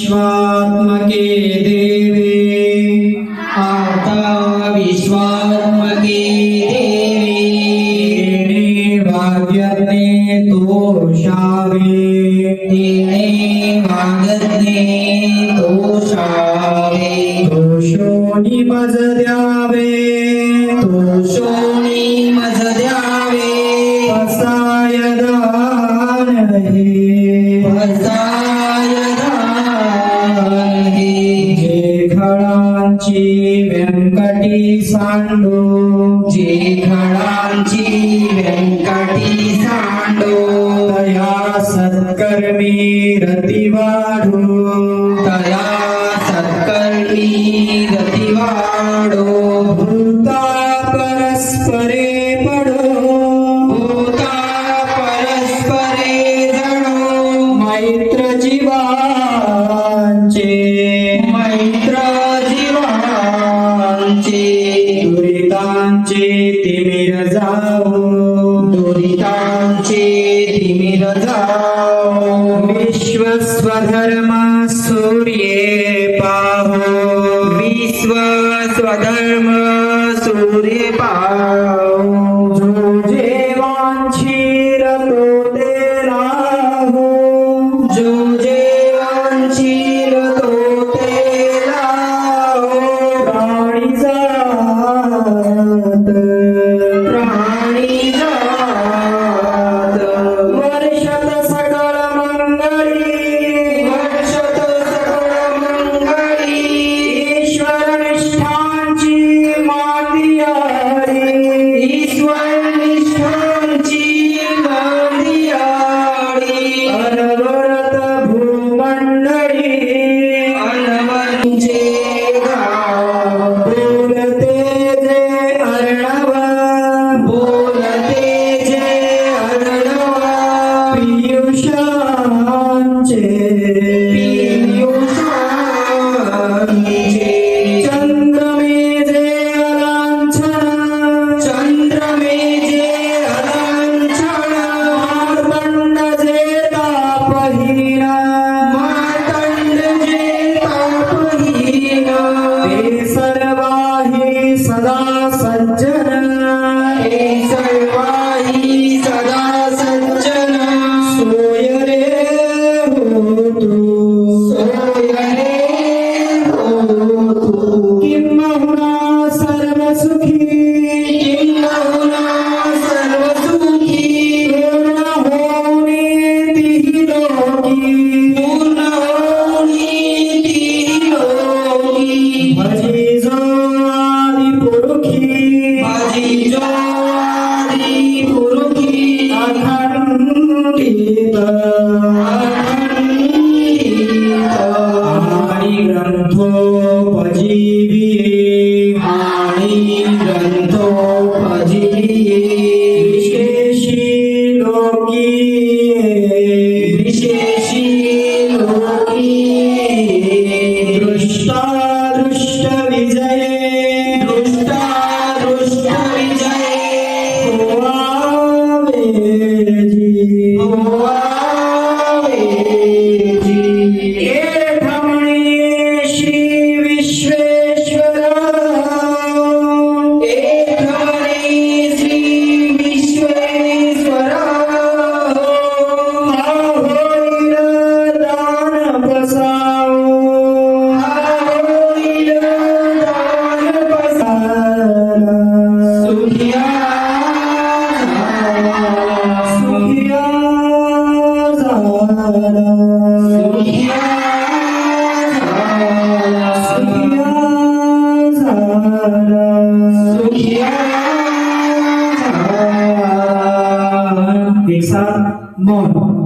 विश्वात्मके देवे आता विश्वात्मके तेने वाग्यज्ञे तोषावे तेने वागज्ञे तोषावे तोषोनी मज द्यावे तोषोनी मज द्यावे पसाय दान हे पसाय दान हे जे खळांची व्यंकटी सांडो जे खळांची व्यंकटी सांडो तया सत्कर्मी रती वाढो तया सत्कर्मी गती वाढो भूता परस्परे पडो भूता परस्परे जणो मैत्र जीवांचे मैत्र जीवांचे दुरितांचे तिमिर जाओ दुरितांचे तिमिर जाओ विश्व स्वधर्म सूर्ये पाहो विश्व स्वधर्म सूर्य पाओ जो जे वांछीर तो ते लाहो जो जे वांछील तो ते लाहो प्राणी जात प्राणी जात वर्षत सकळ मंगळी वर्षत सकळ मंगळी ईश्वर निष्ठांची मातियारी ईश्वर निष्ठांची मांदियाळी अनवरत भूमंडळी अनवरचे गाव बोलते जे अर्णव बोलते जे अर्णव पियुषांचे पियुषांचे चंद्रमे जे अलांछन चंद्रमे जे अलांछन मार्तंड जे तापहीन मार्तंड जे तापहीन ते सर्वाही सदा सज्जन हे सर्वाही सदा सज्जन सोय रे होतु सोय रे होतु किंबहुना सर्व सुखी किंबहुना सर्व सुखी पूर्ण होणे तिहि लोकी पूर्ण होणी ती लोकी भजी जो आदि पुरुखी माझी ज्वारी पुरुखी अखंडित आणि ग्रंथोपजीवी आणि ग्रंथोपजीवी विशेषी लोकी विशेषी लोकी दृष्टादृष्ट विजये दृष्टादृष्ट विजये होवावेजी होवावेजी एठमणी श्री विश्वेश्वर एकमणी श्री विश्वेश्वर हा होईल दान बसावो हा होईल दान सारा सुखिया सुखिया झाला सुखिया सुखिया झाला सुखिया एक साथ मौन